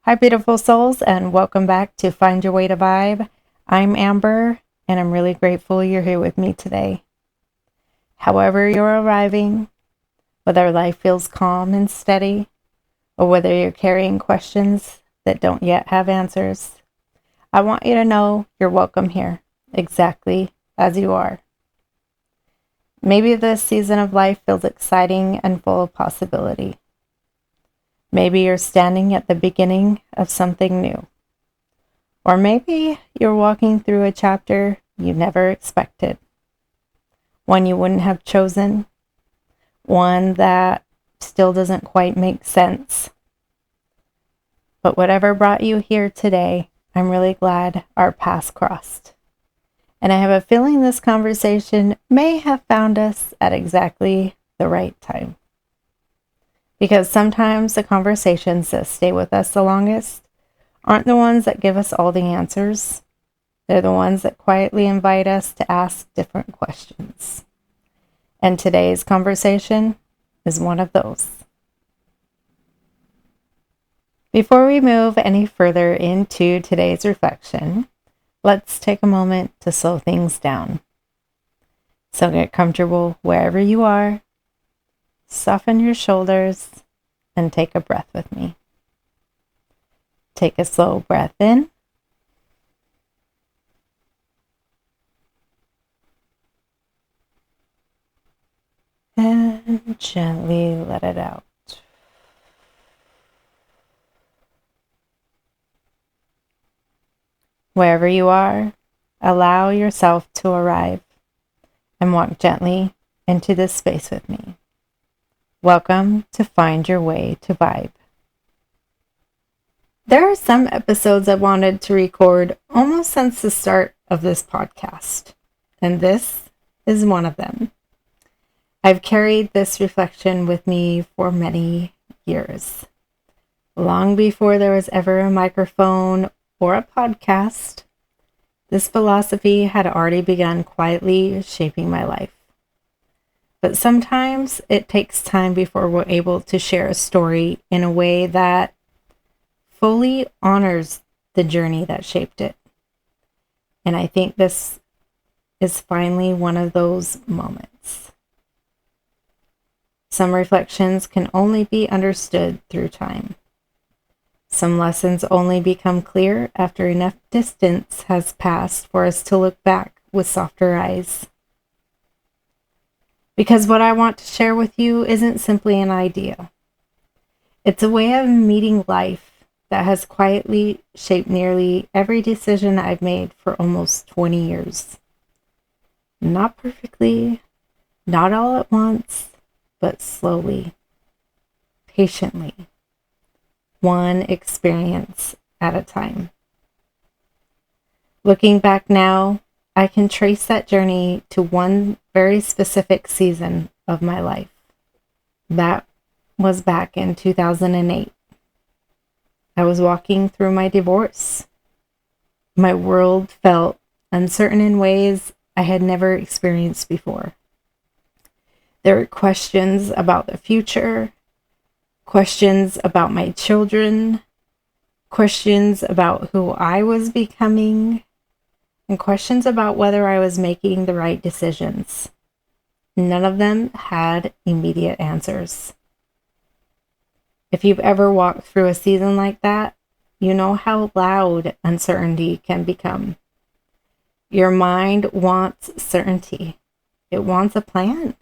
Hi, beautiful souls, and welcome back to Find Your Way to Vibe. I'm Amber, and I'm really grateful you're here with me today. However you're arriving, whether life feels calm and steady, or whether you're carrying questions that don't yet have answers, I want you to know you're welcome here, exactly as you are. Maybe this season of life feels exciting and full of possibility. Maybe you're standing at the beginning of something new. Or maybe you're walking through a chapter you never expected. One you wouldn't have chosen. One that still doesn't quite make sense. But whatever brought you here today, I'm really glad our paths crossed. And I have a feeling this conversation may have found us at exactly the right time. Because sometimes the conversations that stay with us the longest aren't the ones that give us all the answers. They're the ones that quietly invite us to ask different questions. And today's conversation is one of those. Before we move any further into today's reflection, let's take a moment to slow things down. So get comfortable wherever you are, soften your shoulders, and take a breath with me. Take a slow breath in. And gently let it out. Wherever you are, allow yourself to arrive and walk gently into this space with me. Welcome to Find Your Way to Vibe. There are some episodes I wanted to record almost since the start of this podcast, and this is one of them. I've carried this reflection with me for many years. Long before there was ever a microphone or a podcast, this philosophy had already begun quietly shaping my life. But sometimes it takes time before we're able to share a story in a way that fully honors the journey that shaped it. And I think this is finally one of those moments. Some reflections can only be understood through time. Some lessons only become clear after enough distance has passed for us to look back with softer eyes. Because what I want to share with you isn't simply an idea. It's a way of meeting life that has quietly shaped nearly every decision I've made for almost 20 years. Not perfectly, not all at once, but slowly, patiently, one experience at a time. Looking back now, I can trace that journey to one very specific season of my life. That was back in 2008. I was walking through my divorce. My world felt uncertain in ways I had never experienced before. There were questions about the future, questions about my children, questions about who I was becoming, and questions about whether I was making the right decisions. None of them had immediate answers. If you've ever walked through a season like that, you know how loud uncertainty can become. Your mind wants certainty. It wants a plan.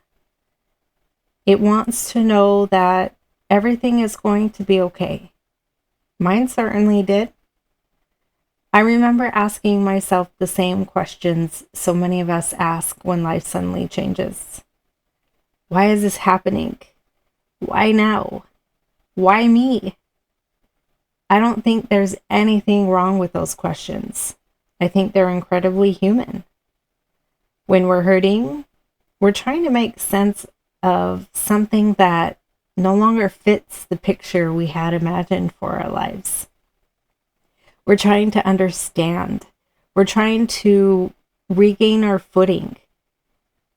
It wants to know that everything is going to be okay. Mine certainly did. I remember asking myself the same questions so many of us ask when life suddenly changes. Why is this happening? Why now? Why me? I don't think there's anything wrong with those questions. I think they're incredibly human. When we're hurting, we're trying to make sense of something that no longer fits the picture we had imagined for our lives. We're trying to understand. We're trying to regain our footing.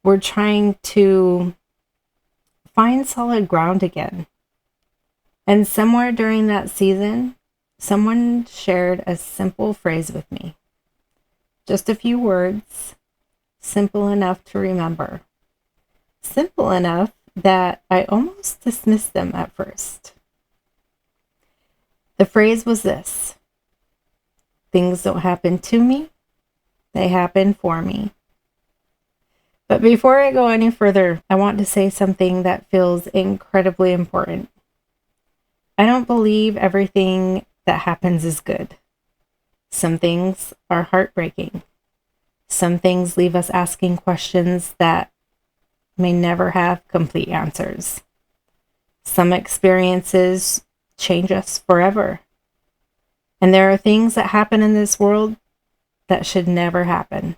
We're trying to find solid ground again. And somewhere during that season, someone shared a simple phrase with me. Just a few words, simple enough to remember. Simple enough that I almost dismissed them at first. The phrase was this: things don't happen to me, they happen for me. But before I go any further, I want to say something that feels incredibly important. I don't believe everything that happens is good. Some things are heartbreaking. Some things leave us asking questions that may never have complete answers. Some experiences change us forever. And there are things that happen in this world that should never happen.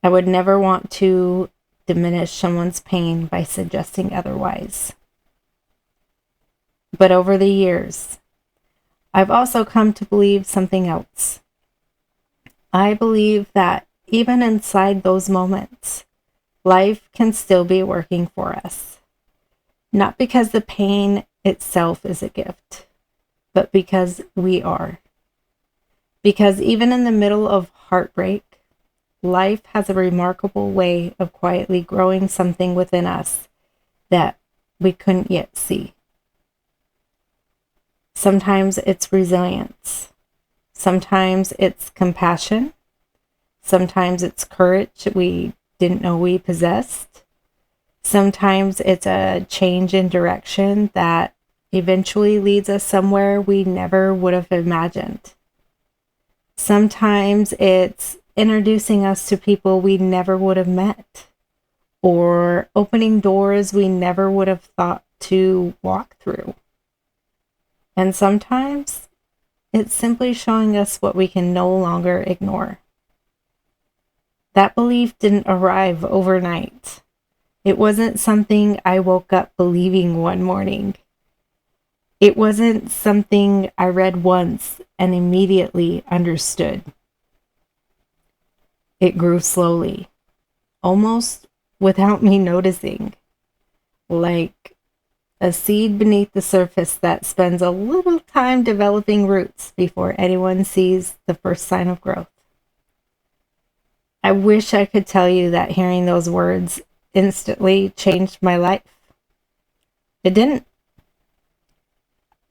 I would never want to diminish someone's pain by suggesting otherwise. But over the years, I've also come to believe something else. I believe that even inside those moments, life can still be working for us. Not because the pain itself is a gift, but because we are. Because even in the middle of heartbreak, life has a remarkable way of quietly growing something within us that we couldn't yet see. Sometimes it's resilience. Sometimes it's compassion. Sometimes it's courage we didn't know we possessed. Sometimes it's a change in direction that eventually leads us somewhere we never would have imagined. Sometimes it's introducing us to people we never would have met, or opening doors we never would have thought to walk through. And sometimes it's simply showing us what we can no longer ignore. That belief didn't arrive overnight. It wasn't something I woke up believing one morning. It wasn't something I read once and immediately understood. It grew slowly, almost without me noticing, like a seed beneath the surface that spends a little time developing roots before anyone sees the first sign of growth. I wish I could tell you that hearing those words instantly changed my life. It didn't.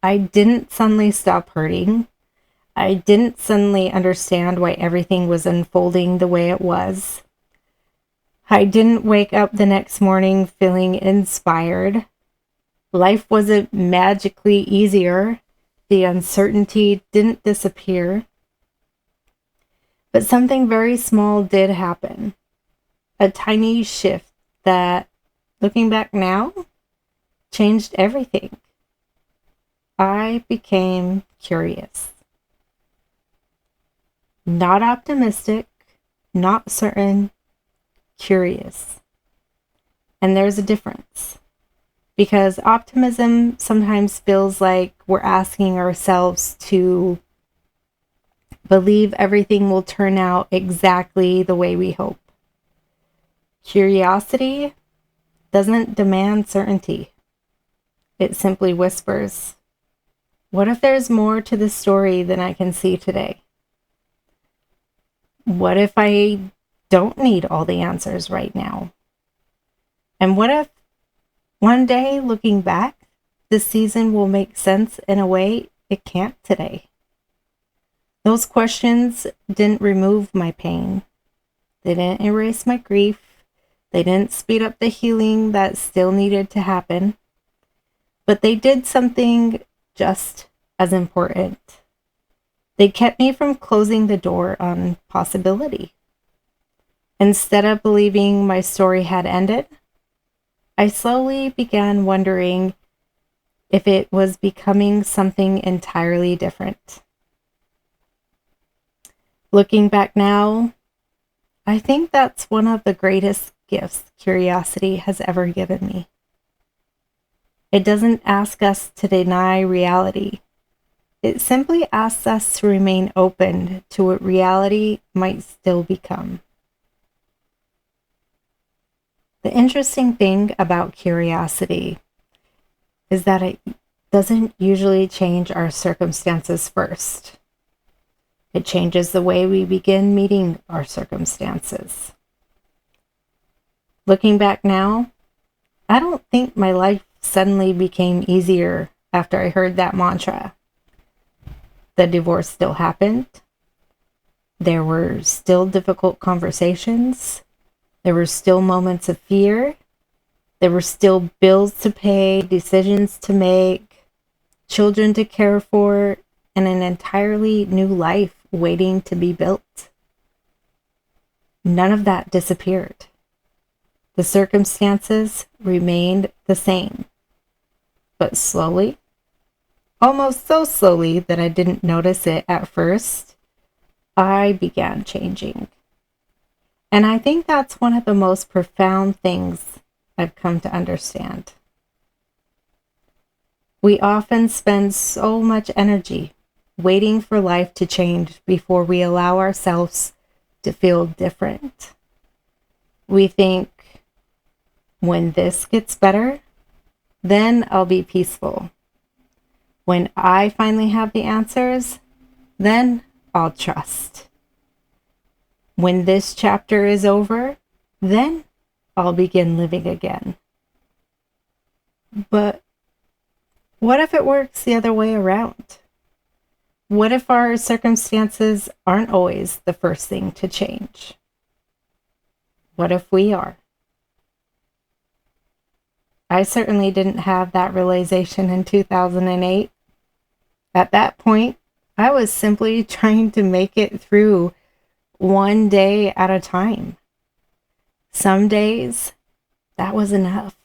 I didn't suddenly stop hurting. I didn't suddenly understand why everything was unfolding the way it was. I didn't wake up the next morning feeling inspired. Life wasn't magically easier. The uncertainty didn't disappear. But something very small did happen. A tiny shift that, looking back now, changed everything. I became curious. Not optimistic, not certain, curious. And there's a difference. Because optimism sometimes feels like we're asking ourselves to believe everything will turn out exactly the way we hope. Curiosity doesn't demand certainty. It simply whispers, what if there's more to the story than I can see today? What if I don't need all the answers right now? And what if one day, looking back, this season will make sense in a way it can't today? Those questions didn't remove my pain. They didn't erase my grief. They didn't speed up the healing that still needed to happen. But they did something just as important. They kept me from closing the door on possibility. Instead of believing my story had ended, I slowly began wondering if it was becoming something entirely different. Looking back now, I think that's one of the greatest gifts curiosity has ever given me. It doesn't ask us to deny reality. It simply asks us to remain open to what reality might still become. The interesting thing about curiosity is that it doesn't usually change our circumstances first. It changes the way we begin meeting our circumstances. Looking back now, I don't think my life suddenly became easier after I heard that mantra. The divorce still happened. There were still difficult conversations. There were still moments of fear. There were still bills to pay, decisions to make, children to care for, and an entirely new life waiting to be built. None of that disappeared. The circumstances remained the same, but slowly, almost so slowly that I didn't notice it at first, I began changing. And I think that's one of the most profound things I've come to understand. We often spend so much energy waiting for life to change before we allow ourselves to feel different. We think, when this gets better, then I'll be peaceful. When I finally have the answers, then I'll trust. When this chapter is over, then I'll begin living again. But what if it works the other way around? What if our circumstances aren't always the first thing to change? What if we are? I certainly didn't have that realization in 2008. At that point, I was simply trying to make it through one day at a time. Some days, that was enough.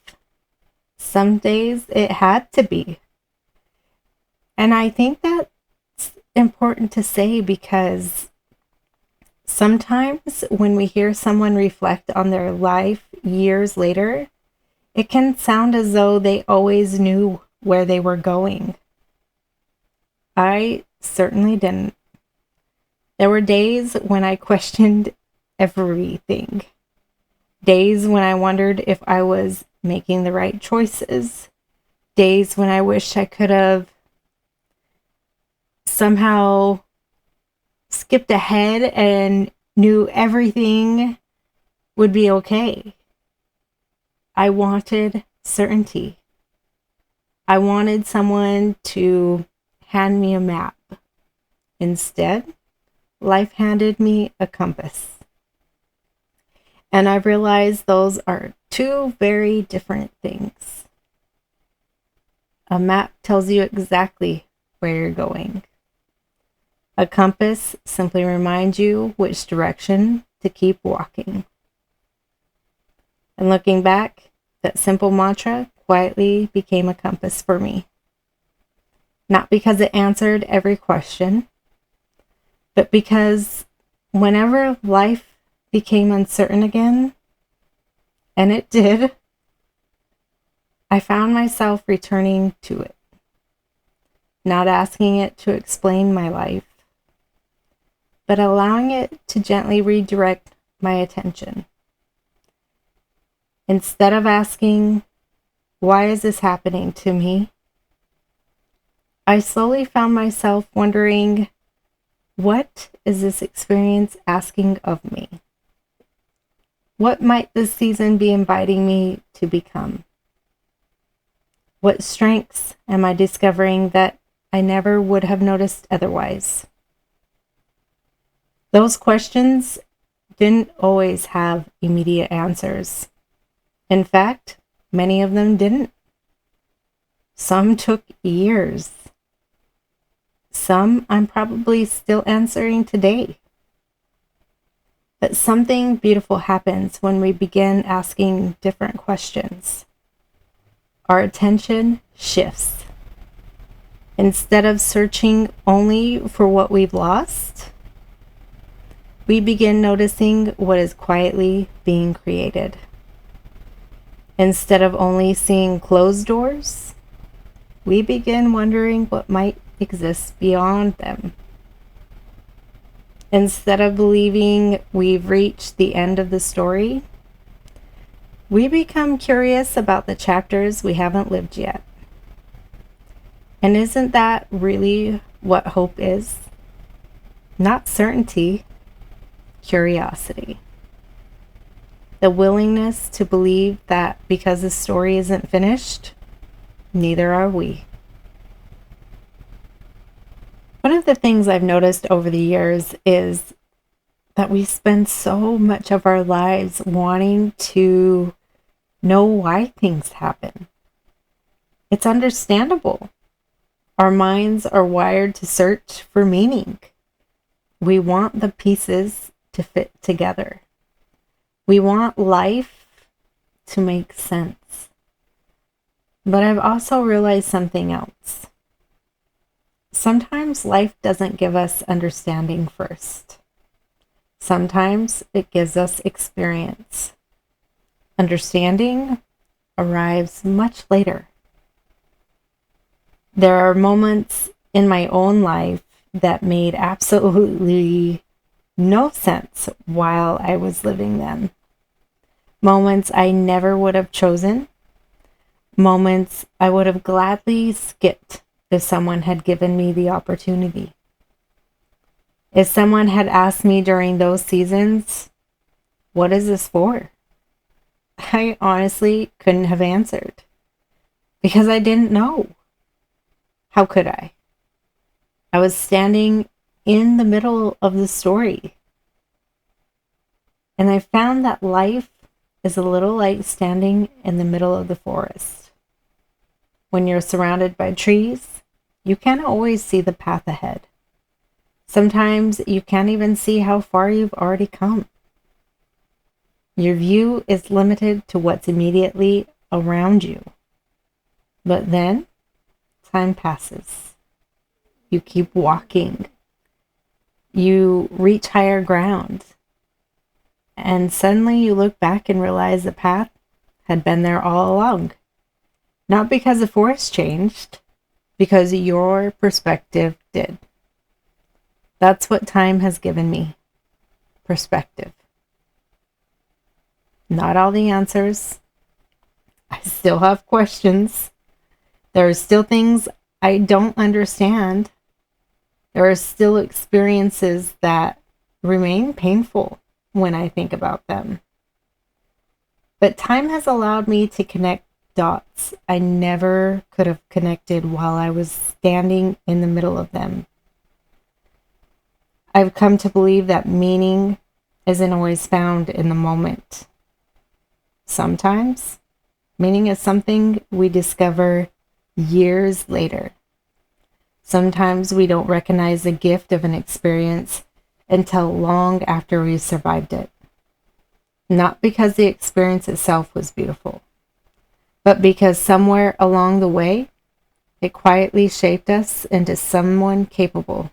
Some days, it had to be. And I think that's important to say because sometimes when we hear someone reflect on their life years later, it can sound as though they always knew where they were going. I certainly didn't. There were days when I questioned everything. Days when I wondered if I was making the right choices. Days when I wished I could have somehow skipped ahead and knew everything would be okay. I wanted certainty. I wanted someone to hand me a map. Instead, life handed me a compass. And I realized those are two very different things. A map tells you exactly where you're going. A compass simply reminds you which direction to keep walking. And looking back, that simple mantra quietly became a compass for me. Not because it answered every question, but because whenever life became uncertain again, and it did, I found myself returning to it, not asking it to explain my life, but allowing it to gently redirect my attention. Instead of asking, why is this happening to me? I slowly found myself wondering, what is this experience asking of me? What might this season be inviting me to become? What strengths am I discovering that I never would have noticed otherwise? Those questions didn't always have immediate answers. In fact, many of them didn't. Some took years. Some I'm probably still answering today. But something beautiful happens when we begin asking different questions. Our attention shifts. Instead of searching only for what we've lost, we begin noticing what is quietly being created. Instead of only seeing closed doors, we begin wondering what might exist beyond them. Instead of believing we've reached the end of the story, we become curious about the chapters we haven't lived yet. And isn't that really what hope is? Not certainty, curiosity. The willingness to believe that because the story isn't finished, neither are we. One of the things I've noticed over the years is that we spend so much of our lives wanting to know why things happen. It's understandable. Our minds are wired to search for meaning. We want the pieces to fit together. We want life to make sense. But I've also realized something else. Sometimes life doesn't give us understanding first. Sometimes it gives us experience. Understanding arrives much later. There are moments in my own life that made absolutely no sense while I was living them. Moments I never would have chosen. Moments I would have gladly skipped if someone had given me the opportunity. If someone had asked me during those seasons, "What is this for?" I honestly couldn't have answered because I didn't know. How could I? I was standing in the middle of the story. And I found that life is a little like standing in the middle of the forest. When you're surrounded by trees, you can't always see the path ahead. Sometimes you can't even see how far you've already come. Your view is limited to what's immediately around you. But then, time passes. You keep walking. You reach higher ground. And suddenly you look back and realize the path had been there all along. Not because the forest changed, because your perspective did. That's what time has given me. Perspective. Not all the answers. I still have questions. There are still things I don't understand. There are still experiences that remain painful when I think about them. But time has allowed me to connect dots I never could have connected while I was standing in the middle of them. I've come to believe that meaning isn't always found in the moment. Sometimes, meaning is something we discover years later. Sometimes we don't recognize the gift of an experience until long after we've survived it. Not because the experience itself was beautiful, but because somewhere along the way, it quietly shaped us into someone capable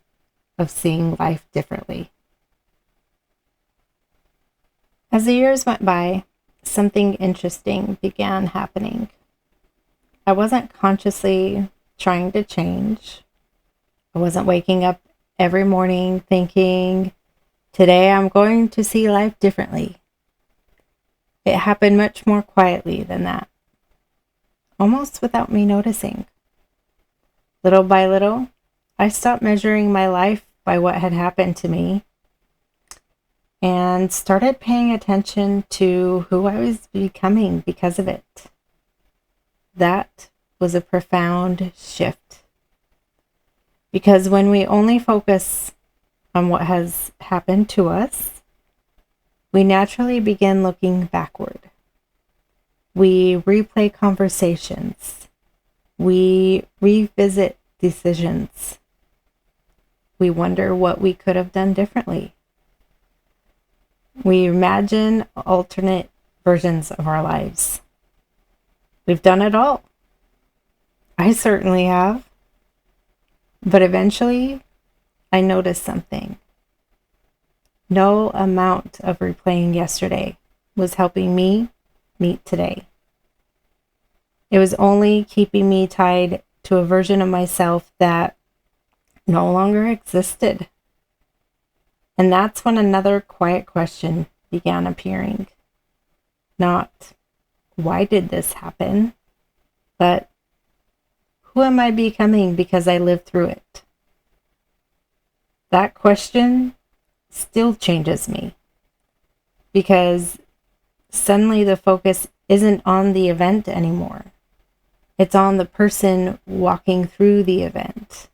of seeing life differently. As the years went by, something interesting began happening. I wasn't consciously trying to change. I wasn't waking up every morning thinking, "Today I'm going to see life differently." It happened much more quietly than that, almost without me noticing. Little by little, I stopped measuring my life by what had happened to me and started paying attention to who I was becoming because of it. That was a profound shift. Because when we only focus on what has happened to us, we naturally begin looking backward. We replay conversations. We revisit decisions. We wonder what we could have done differently. We imagine alternate versions of our lives. We've done it all. I certainly have. But eventually, I noticed something. No amount of replaying yesterday was helping me meet today. It was only keeping me tied to a version of myself that no longer existed. And that's when another quiet question began appearing. Not, "Why did this happen?" but Who am I becoming because I lived through it? That question still changes me, because suddenly the focus isn't on the event anymore. It's on the person walking through the event.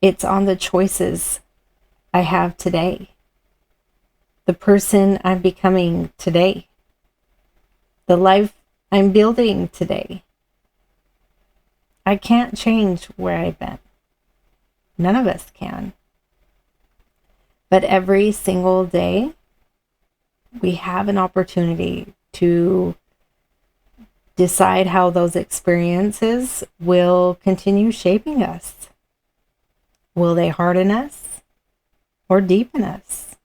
It's on the choices I have today, the person I'm becoming today, the life I'm building today. I can't change where I've been. None of us can. But every single day, we have an opportunity to decide how those experiences will continue shaping us. Will they harden us or deepen us?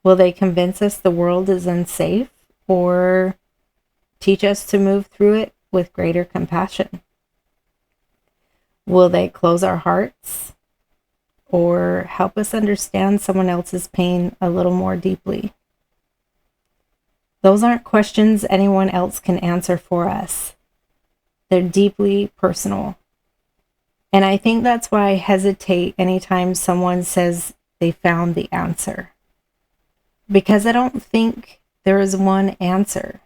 Will they convince us the world is unsafe or teach us to move through it with greater compassion? Will they close our hearts or help us understand someone else's pain a little more deeply? Those aren't questions anyone else can answer for us. They're deeply personal. And I think that's why I hesitate anytime someone says they found the answer. Because I don't think there is one answer.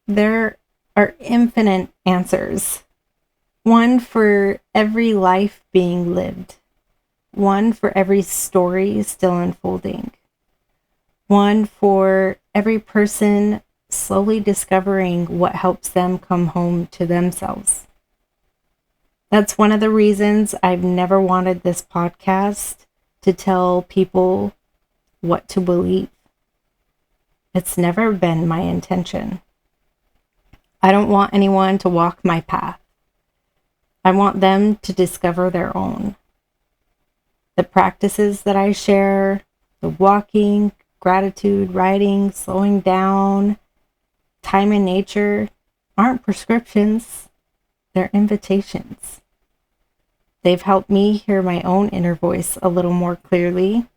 There are infinite answers. One for every life being lived. One for every story still unfolding. One for every person slowly discovering what helps them come home to themselves. That's one of the reasons I've never wanted this podcast to tell people what to believe. It's never been my intention. I don't want anyone to walk my path. I want them to discover their own. The practices that I share, the walking, gratitude, writing, slowing down, time in nature, aren't prescriptions. They're invitations. They've helped me hear my own inner voice a little more clearly.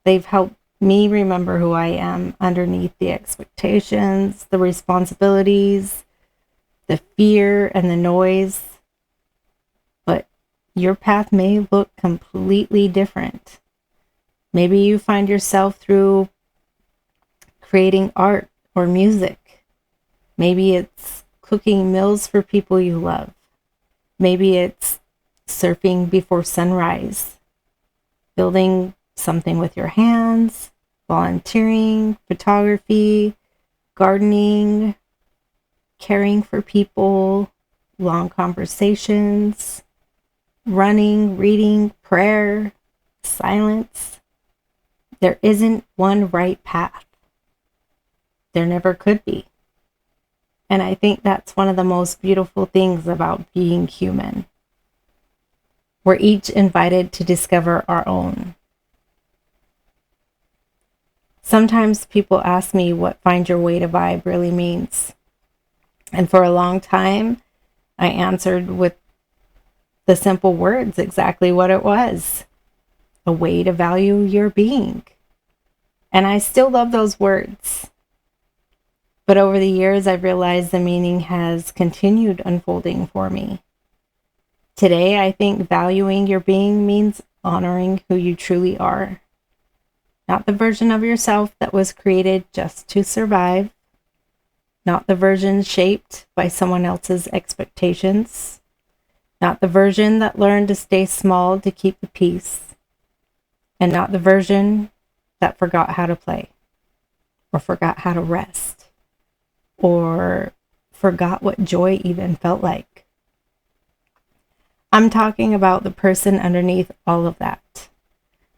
They've helped me remember who I am underneath the expectations, the responsibilities, the fear, and the noise. But your path may look completely different. Maybe you find yourself through creating art or music. Maybe it's cooking meals for people you love. Maybe it's surfing before sunrise, building something with your hands, volunteering, photography, gardening, caring for people, long conversations, running, reading, prayer, silence. There isn't one right path. There never could be. And I think that's one of the most beautiful things about being human. We're each invited to discover our own. Sometimes people ask me what find your way to vibe really means. And for a long time, I answered with the simple words exactly what it was. A way to value your being. And I still love those words. But over the years, I've realized the meaning has continued unfolding for me. Today, I think valuing your being means honoring who you truly are. Not the version of yourself that was created just to survive. Not the version shaped by someone else's expectations. Not the version that learned to stay small to keep the peace. And not the version that forgot how to play. Or forgot how to rest. Or forgot what joy even felt like. I'm talking about the person underneath all of that.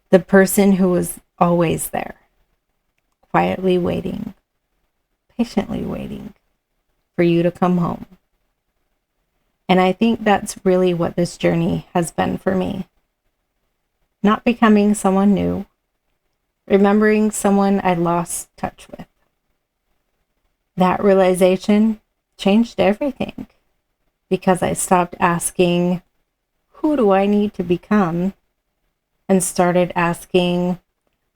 The person who was always there, quietly waiting, patiently waiting for you to come home. And I think that's really what this journey has been for me. Not becoming someone new, remembering someone I lost touch with. That realization changed everything because I stopped asking, who do I need to become? And started asking,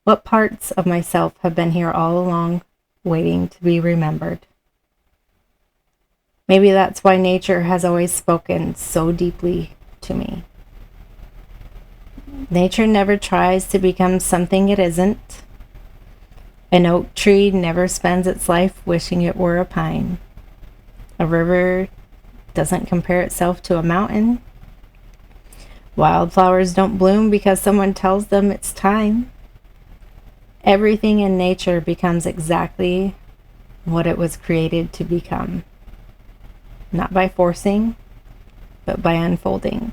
what parts of myself have been here all along, waiting to be remembered? Maybe that's why nature has always spoken so deeply to me. Nature never tries to become something it isn't. An oak tree never spends its life wishing it were a pine. A river doesn't compare itself to a mountain. Wildflowers don't bloom because someone tells them it's time. Everything in nature becomes exactly what it was created to become. Not by forcing, but by unfolding.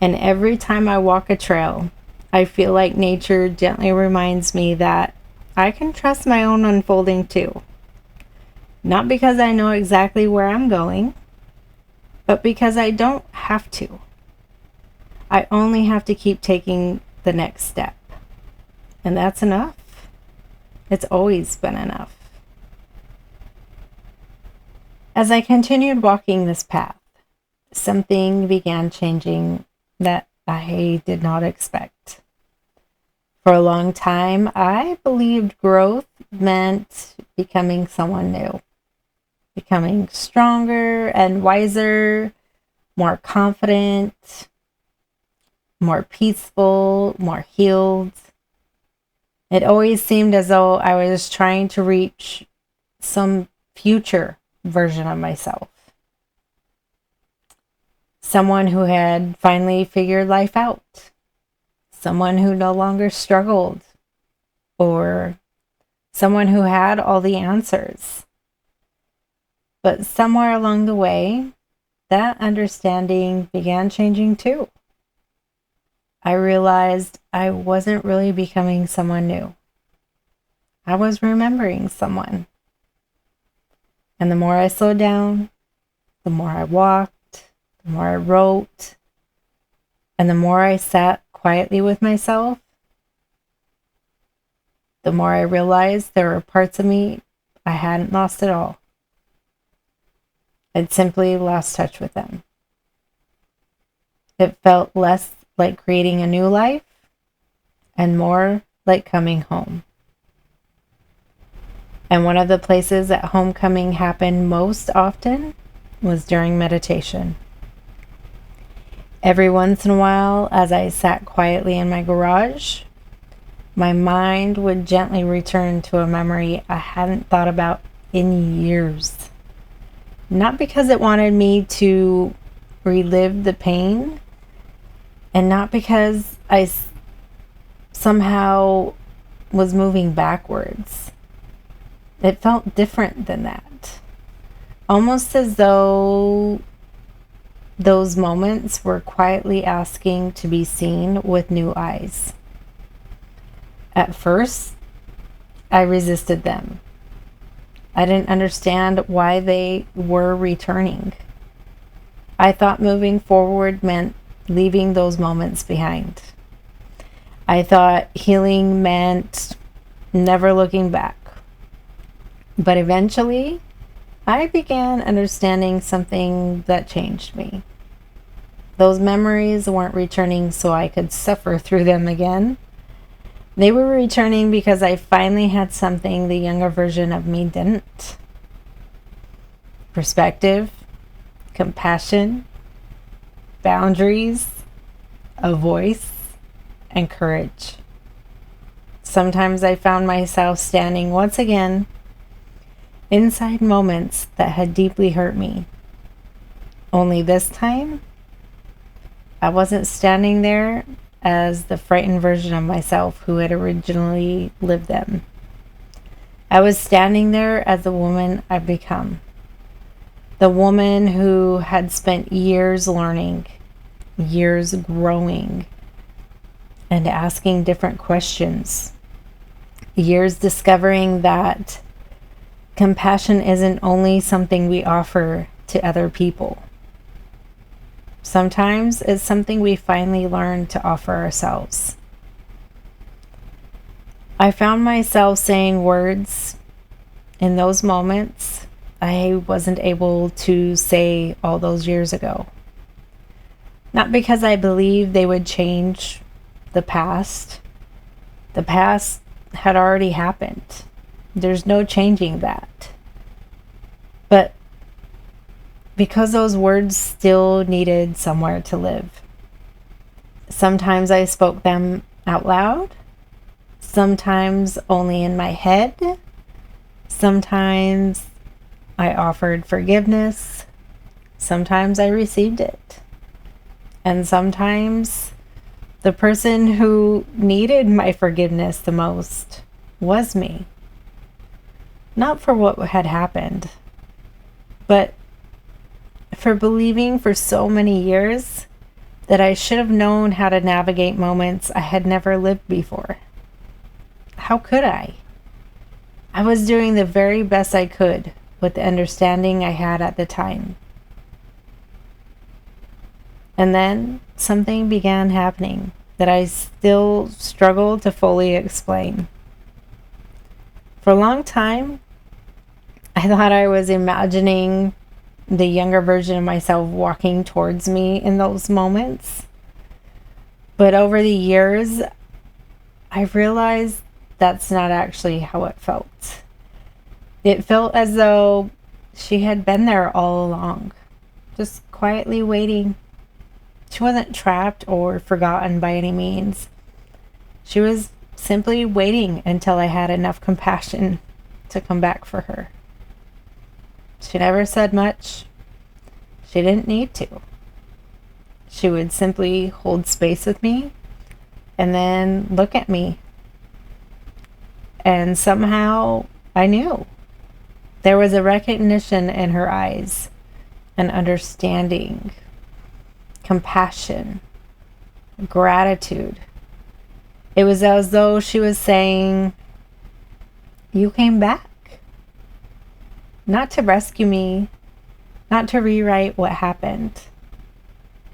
And every time I walk a trail, I feel like nature gently reminds me that I can trust my own unfolding too. Not because I know exactly where I'm going, but because I don't have to. I only have to keep taking the next step. And that's enough. It's always been enough. As I continued walking this path, something began changing that I did not expect. For a long time, I believed growth meant becoming someone new, becoming stronger and wiser, more confident, more peaceful, more healed. It always seemed as though I was trying to reach some future version of myself. Someone who had finally figured life out. Someone who no longer struggled. Or someone who had all the answers. But somewhere along the way, that understanding began changing too. I realized I wasn't really becoming someone new. I was remembering someone. And the more I slowed down, the more I walked, the more I wrote, and the more I sat quietly with myself, the more I realized there were parts of me I hadn't lost at all. I'd simply lost touch with them. It felt less like creating a new life and more like coming home. And one of the places that homecoming happened most often was during meditation. Every once in a while, as I sat quietly in my garage, my mind would gently return to a memory I hadn't thought about in years. Not because it wanted me to relive the pain, and not because I somehow was moving backwards. It felt different than that. Almost as though those moments were quietly asking to be seen with new eyes. At first, I resisted them. I didn't understand why they were returning. I thought moving forward meant leaving those moments behind. I thought healing meant never looking back. But eventually, I began understanding something that changed me. Those memories weren't returning so I could suffer through them again. They were returning because I finally had something the younger version of me didn't. Perspective, compassion, boundaries, a voice, and courage. Sometimes I found myself standing once again inside moments that had deeply hurt me. Only this time, I wasn't standing there as the frightened version of myself who had originally lived them. I was standing there as the woman I've become. The woman who had spent years learning, years growing, and asking different questions. Years discovering that compassion isn't only something we offer to other people. Sometimes it's something we finally learn to offer ourselves. I found myself saying words in those moments I wasn't able to say all those years ago. Not because I believed they would change the past. The past had already happened. There's no changing that. But because those words still needed somewhere to live. Sometimes I spoke them out loud, sometimes only in my head, sometimes I offered forgiveness, sometimes I received it, and sometimes the person who needed my forgiveness the most was me. Not for what had happened, but for believing for so many years that I should have known how to navigate moments I had never lived before. How could I? I was doing the very best I could with the understanding I had at the time. And then something began happening that I still struggle to fully explain. For a long time, I thought I was imagining the younger version of myself walking towards me in those moments. But over the years, I've realized that's not actually how it felt. It felt as though she had been there all along, just quietly waiting. She wasn't trapped or forgotten by any means. She was simply waiting until I had enough compassion to come back for her. She never said much. She didn't need to. She would simply hold space with me and then look at me. And somehow I knew. There was a recognition in her eyes, an understanding, compassion, gratitude. It was as though she was saying, "You came back. Not to rescue me, not to rewrite what happened,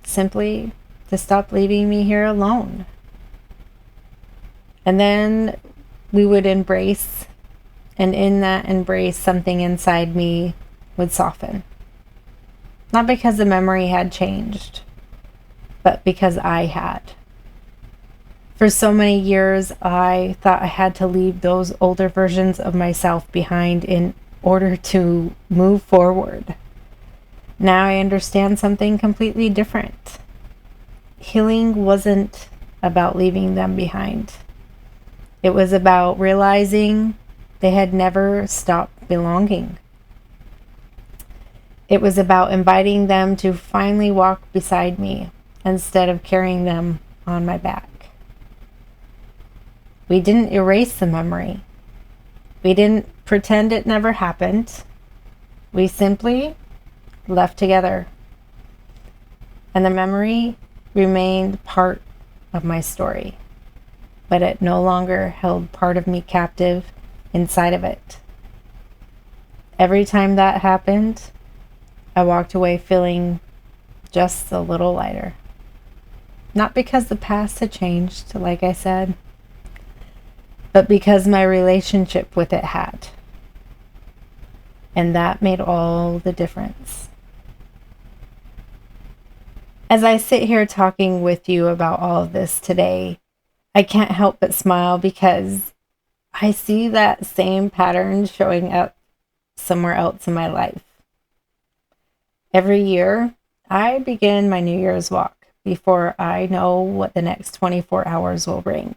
simply to stop leaving me here alone." And then we would embrace, and in that embrace, something inside me would soften. Not because the memory had changed, but because I had. For so many years, I thought I had to leave those older versions of myself behind in order to move forward. Now I understand something completely different. Healing wasn't about leaving them behind. It was about realizing they had never stopped belonging. It was about inviting them to finally walk beside me instead of carrying them on my back. We didn't erase the memory. We didn't pretend it never happened. We simply left together. And the memory remained part of my story, but it no longer held part of me captive inside of it. Every time that happened, I walked away feeling just a little lighter. Not because the past had changed, like I said, but because my relationship with it had. And that made all the difference. As I sit here talking with you about all of this today, I can't help but smile because I see that same pattern showing up somewhere else in my life. Every year, I begin my New Year's walk before I know what the next 24 hours will bring.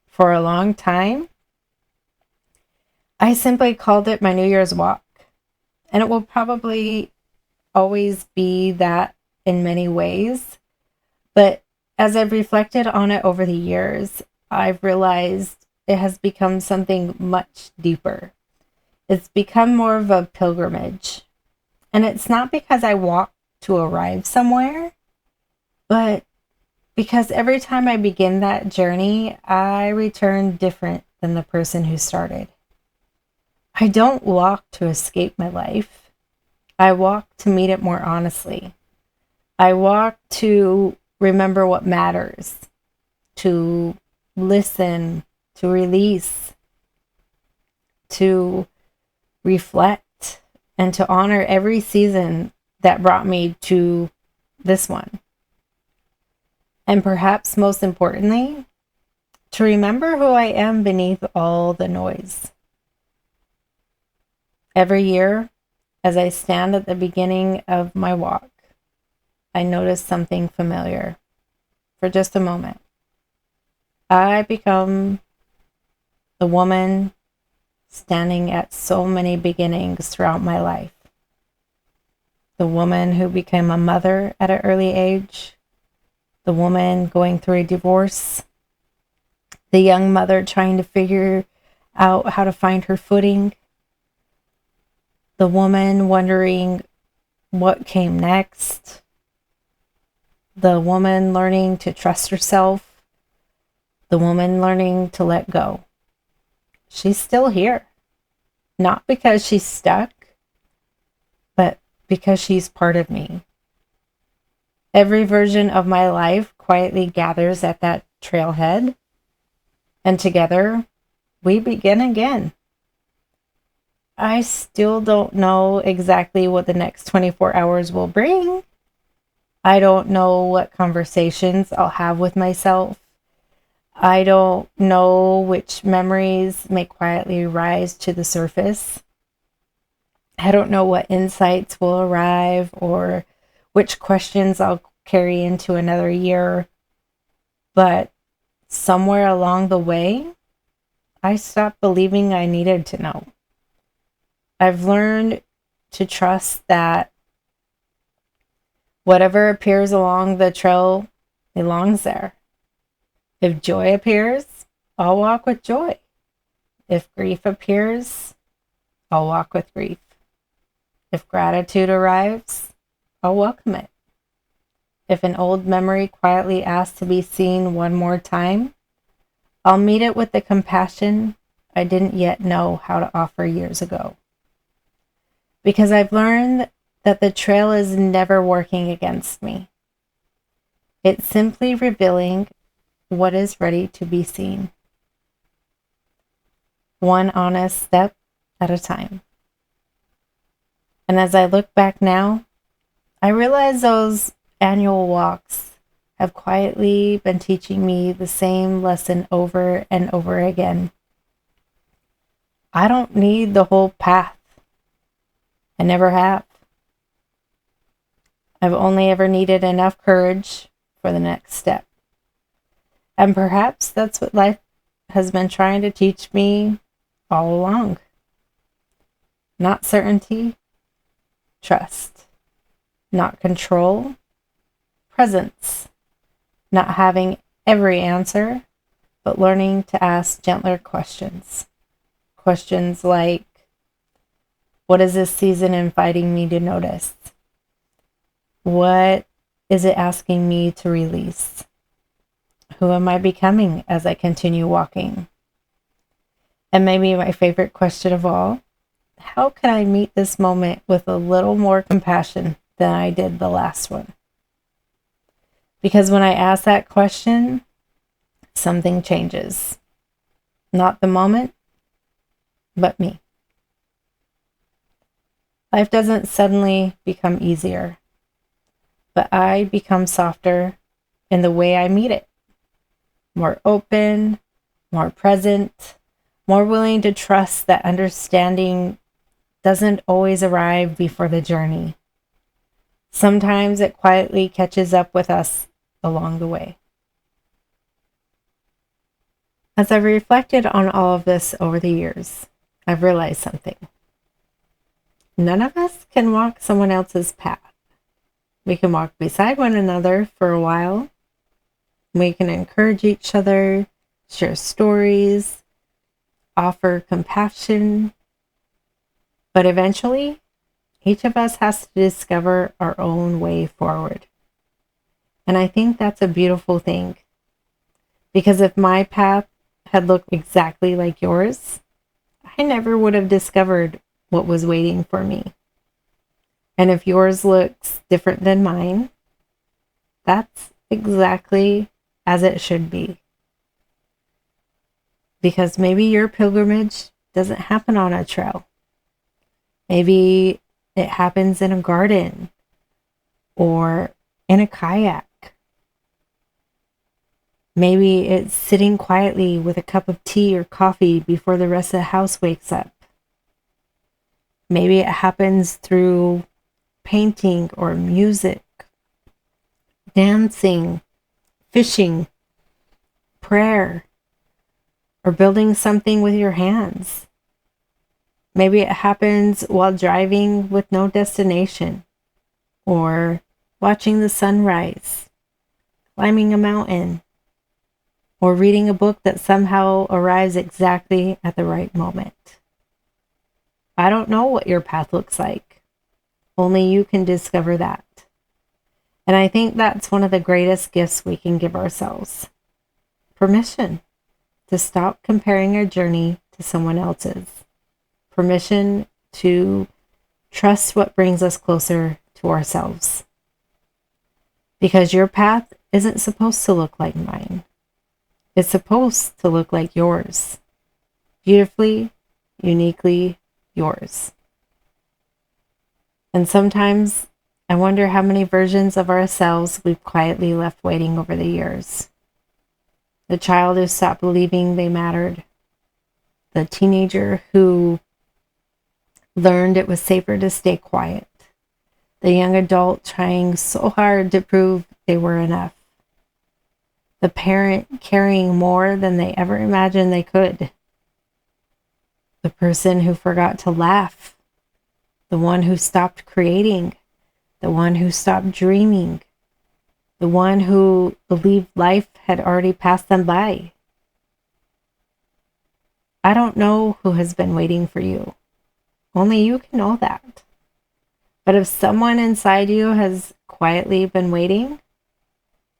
For a long time, I simply called it my New Year's walk, and it will probably always be that in many ways. But as I've reflected on it over the years, I've realized it has become something much deeper. It's become more of a pilgrimage. And it's not because I walk to arrive somewhere, but because every time I begin that journey, I return different than the person who started. I don't walk to escape my life. I walk to meet it more honestly. I walk to remember what matters, to listen, to release, to reflect, and to honor every season that brought me to this one. And perhaps most importantly, to remember who I am beneath all the noise. Every year, As I stand at the beginning of my walk, I notice something familiar. For just a moment, I become the woman standing at so many beginnings throughout my life. The woman who became a mother at an early age, the woman going through a divorce, the young mother trying to figure out how to find her footing, the woman wondering what came next, the woman learning to trust herself, the woman learning to let go. She's still here, not because she's stuck, but because she's part of me. Every version of my life quietly gathers at that trailhead, and together we begin again. I still don't know exactly what the next 24 hours will bring. I don't know what conversations I'll have with myself. I don't know which memories may quietly rise to the surface. I don't know what insights will arrive or which questions I'll carry into another year. But somewhere along the way, I stopped believing I needed to know. I've learned to trust that whatever appears along the trail belongs there. If joy appears, I'll walk with joy. If grief appears, I'll walk with grief. If gratitude arrives, I'll welcome it. If an old memory quietly asks to be seen one more time, I'll meet it with the compassion I didn't yet know how to offer years ago. Because I've learned that the trail is never working against me. It's simply revealing what is ready to be seen. One honest step at a time. And as I look back now, I realize those annual walks have quietly been teaching me the same lesson over and over again. I don't need the whole path. I never have. I've only ever needed enough courage for the next step. And perhaps that's what life has been trying to teach me all along. Not certainty, trust. Not control, presence. Not having every answer, but learning to ask gentler questions. Questions like, what is this season inviting me to notice? What is it asking me to release? Who am I becoming as I continue walking? And maybe my favorite question of all, how can I meet this moment with a little more compassion than I did the last one? Because when I ask that question, something changes. Not the moment, but me. Life doesn't suddenly become easier, but I become softer in the way I meet it. More open, more present, more willing to trust that understanding doesn't always arrive before the journey. Sometimes it quietly catches up with us along the way. As I've reflected on all of this over the years, I've realized something. None of us can walk someone else's path. We can walk beside one another for a while. We can encourage each other, share stories, offer compassion. But eventually, each of us has to discover our own way forward. And I think that's a beautiful thing. Because if my path had looked exactly like yours, I never would have discovered what was waiting for me. And if yours looks different than mine, that's exactly as it should be. Because maybe your pilgrimage doesn't happen on a trail. Maybe it happens in a garden or in a kayak. Maybe it's sitting quietly with a cup of tea or coffee before the rest of the house wakes up. Maybe it happens through painting or music, dancing, fishing, prayer, or building something with your hands. Maybe it happens while driving with no destination, or watching the sunrise, climbing a mountain, or reading a book that somehow arrives exactly at the right moment. I don't know what your path looks like. Only you can discover that. And I think that's one of the greatest gifts we can give ourselves. Permission to stop comparing our journey to someone else's. Permission to trust what brings us closer to ourselves. Because your path isn't supposed to look like mine. It's supposed to look like yours. Beautifully, uniquely yours. And sometimes I wonder how many versions of ourselves we've quietly left waiting over the years. The child who stopped believing they mattered. The teenager who learned it was safer to stay quiet. The young adult trying so hard to prove they were enough. The parent carrying more than they ever imagined they could. The person who forgot to laugh. The one who stopped creating. The one who stopped dreaming. The one who believed life had already passed them by. I don't know who has been waiting for you. Only you can know that. But if someone inside you has quietly been waiting,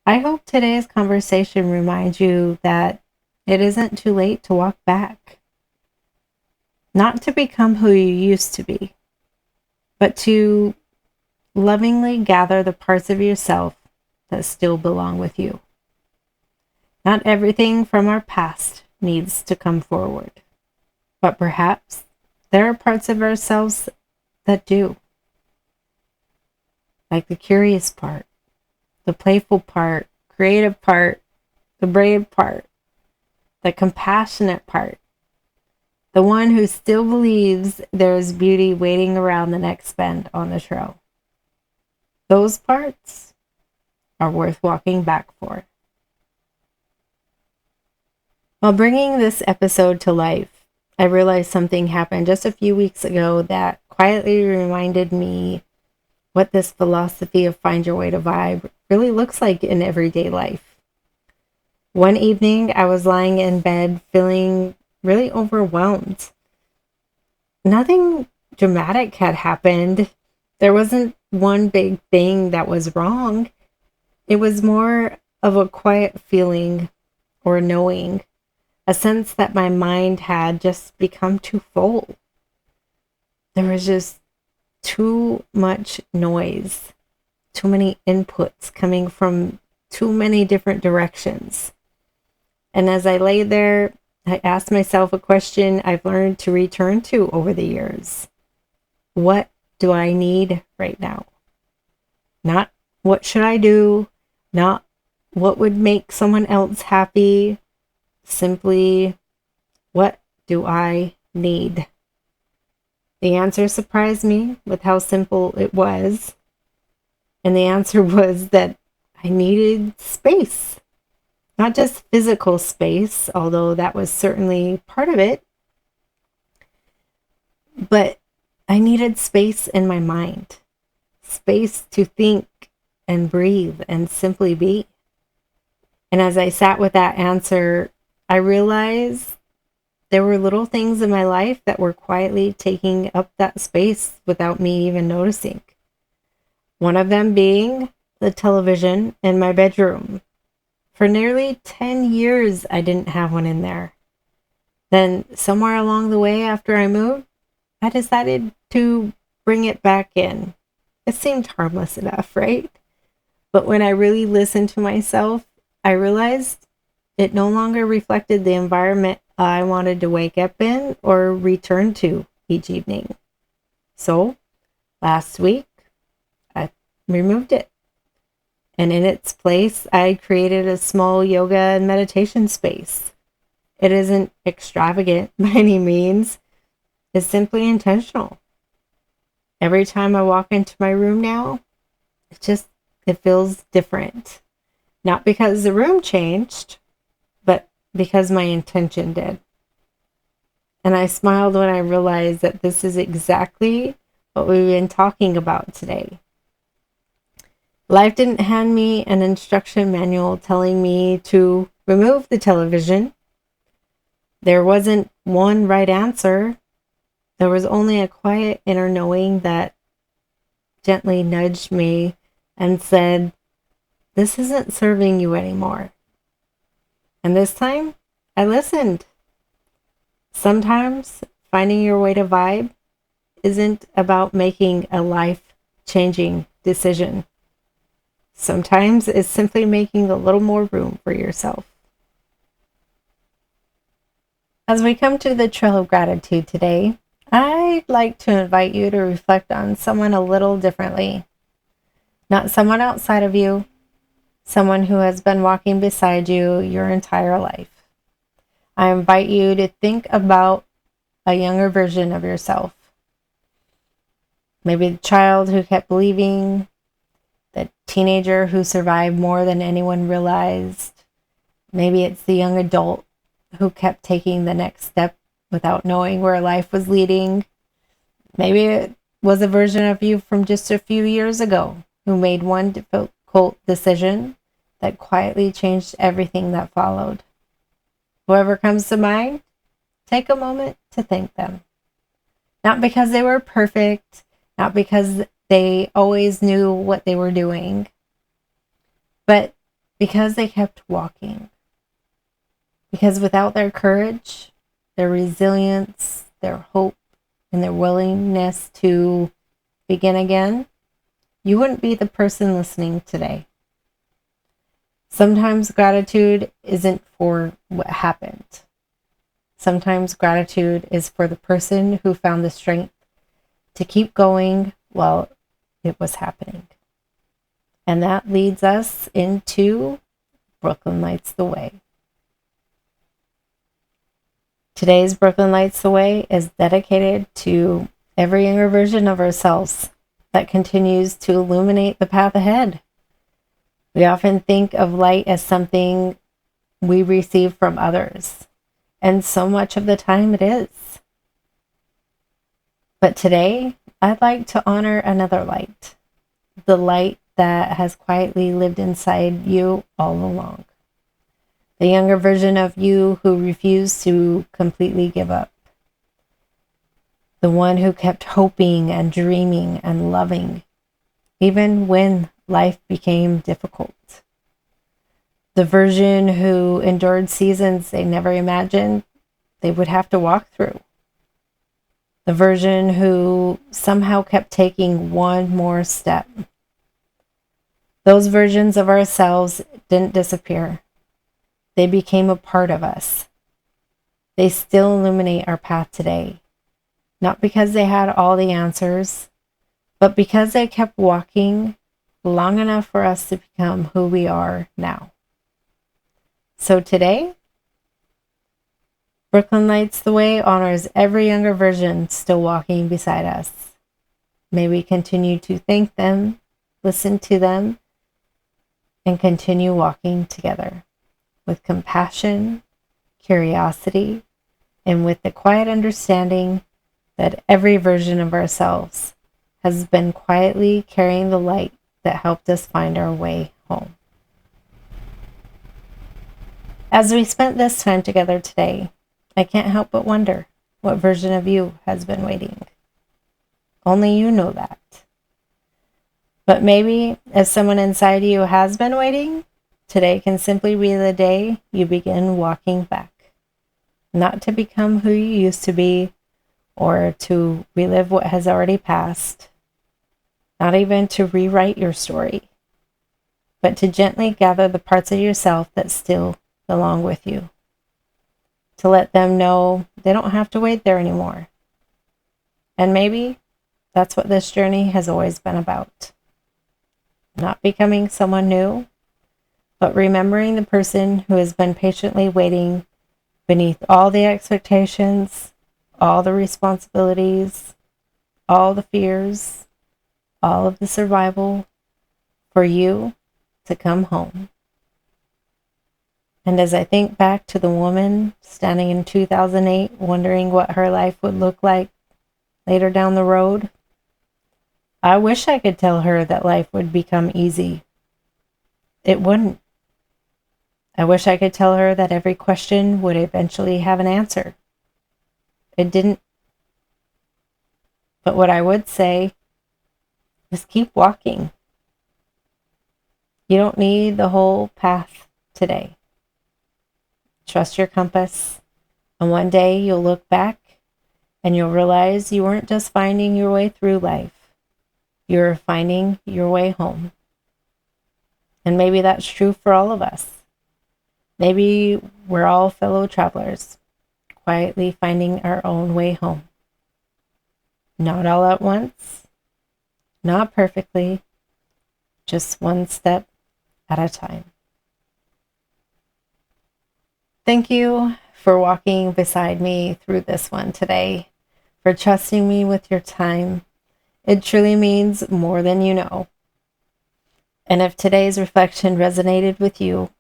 I hope today's conversation reminds you that it isn't too late to walk back. Not to become who you used to be, but to lovingly gather the parts of yourself that still belong with you. Not everything from our past needs to come forward, but perhaps there are parts of ourselves that do. Like the curious part, the playful part, creative part, the brave part, the compassionate part, the one who still believes there is beauty waiting around the next bend on the trail. Those parts are worth walking back for. While bringing this episode to life, I realized something happened just a few weeks ago that quietly reminded me what this philosophy of find your way to vibe really looks like in everyday life. One evening, I was lying in bed feeling really overwhelmed. Nothing dramatic had happened. There wasn't one big thing that was wrong. It was more of a quiet feeling or knowing, a sense that my mind had just become too full. There was just too much noise, too many inputs coming from too many different directions. And as I lay there, I asked myself a question I've learned to return to over the years. What do I need right now? Not what should I do? Not what would make someone else happy? Simply, what do I need? The answer surprised me with how simple it was. And the answer was that I needed space. Not just physical space, although that was certainly part of it, but I needed space in my mind. Space to think and breathe and simply be. And as I sat with that answer, I realized there were little things in my life that were quietly taking up that space without me even noticing. One of them being the television in my bedroom. For nearly 10 years, I didn't have one in there. Then somewhere along the way after I moved, I decided to bring it back in. It seemed harmless enough, right? But when I really listened to myself, I realized it no longer reflected the environment I wanted to wake up in or return to each evening. So, last week, I removed it. And in its place, I created a small yoga and meditation space. It isn't extravagant by any means. It's simply intentional. Every time I walk into my room now, it feels different. Not because the room changed, but because my intention did. And I smiled when I realized that this is exactly what we've been talking about today. Life didn't hand me an instruction manual telling me to remove the television. There wasn't one right answer. There was only a quiet inner knowing that gently nudged me and said, "This isn't serving you anymore." And this time, I listened. Sometimes finding your way to vibe isn't about making a life-changing decision. Sometimes it's simply making a little more room for yourself. As we come to the trail of gratitude today, I'd like to invite you to reflect on someone a little differently. Not someone outside of you, someone who has been walking beside you your entire life. I invite you to think about a younger version of yourself. Maybe the child who kept believing, the teenager who survived more than anyone realized. Maybe it's the young adult who kept taking the next step without knowing where life was leading. Maybe it was a version of you from just a few years ago who made one difficult decision that quietly changed everything that followed. Whoever comes to mind, take a moment to thank them. Not because they were perfect, not because they always knew what they were doing, but because they kept walking. Because without their courage, their resilience, their hope, and their willingness to begin again, you wouldn't be the person listening today. Sometimes gratitude isn't for what happened. Sometimes gratitude is for the person who found the strength to keep going while it was happening. And that leads us into Brooklyn Lights the Way. Today's Brooklyn Lights the Way is dedicated to every younger version of ourselves that continues to illuminate the path ahead. We often think of light as something we receive from others, and so much of the time it is. But today, I'd like to honor another light, the light that has quietly lived inside you all along. The younger version of you who refused to completely give up. The one who kept hoping and dreaming and loving, even when life became difficult. The version who endured seasons they never imagined they would have to walk through. The version who somehow kept taking one more step. Those versions of ourselves didn't disappear. They became a part of us. They still illuminate our path today. Not because they had all the answers, but because they kept walking long enough for us to become who we are now. So today, Brooklyn Lights the Way honors every younger version still walking beside us. May we continue to thank them, listen to them, and continue walking together with compassion, curiosity, and with the quiet understanding that every version of ourselves has been quietly carrying the light that helped us find our way home. As we spent this time together today, I can't help but wonder what version of you has been waiting. Only you know that. But maybe if someone inside you has been waiting, today can simply be the day you begin walking back. Not to become who you used to be or to relive what has already passed. Not even to rewrite your story, but to gently gather the parts of yourself that still belong with you. To let them know they don't have to wait there anymore. And maybe that's what this journey has always been about. Not becoming someone new, but remembering the person who has been patiently waiting beneath all the expectations, all the responsibilities, all the fears, all of the survival for you to come home. And as I think back to the woman standing in 2008, wondering what her life would look like later down the road, I wish I could tell her that life would become easy. It wouldn't. I wish I could tell her that every question would eventually have an answer. It didn't. But what I would say is keep walking. You don't need the whole path today. Trust your compass, and one day you'll look back and you'll realize you weren't just finding your way through life. You were finding your way home. And maybe that's true for all of us. Maybe we're all fellow travelers, quietly finding our own way home. Not all at once, not perfectly, just one step at a time. Thank you for walking beside me through this one today, for trusting me with your time. It truly means more than you know. And if today's reflection resonated with you,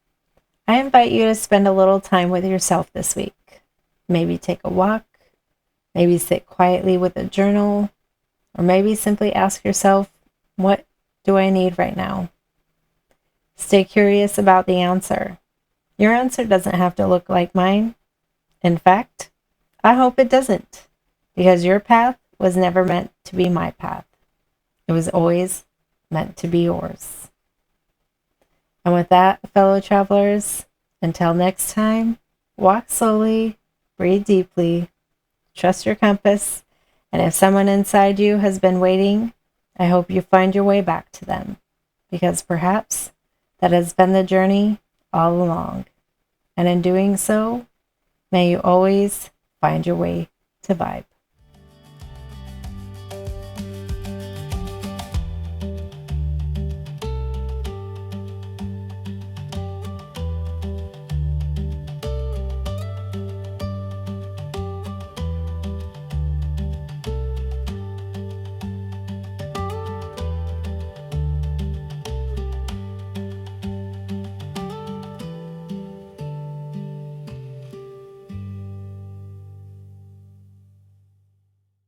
I invite you to spend a little time with yourself this week. Maybe take a walk, maybe sit quietly with a journal, or maybe simply ask yourself, what do I need right now? Stay curious about the answer. Your answer doesn't have to look like mine. In fact, I hope it doesn't, because your path was never meant to be my path. It was always meant to be yours. And with that, fellow travelers, until next time, walk slowly, breathe deeply, trust your compass, and if someone inside you has been waiting, I hope you find your way back to them, because perhaps that has been the journey all along. And in doing so, may you always find your way to vibe.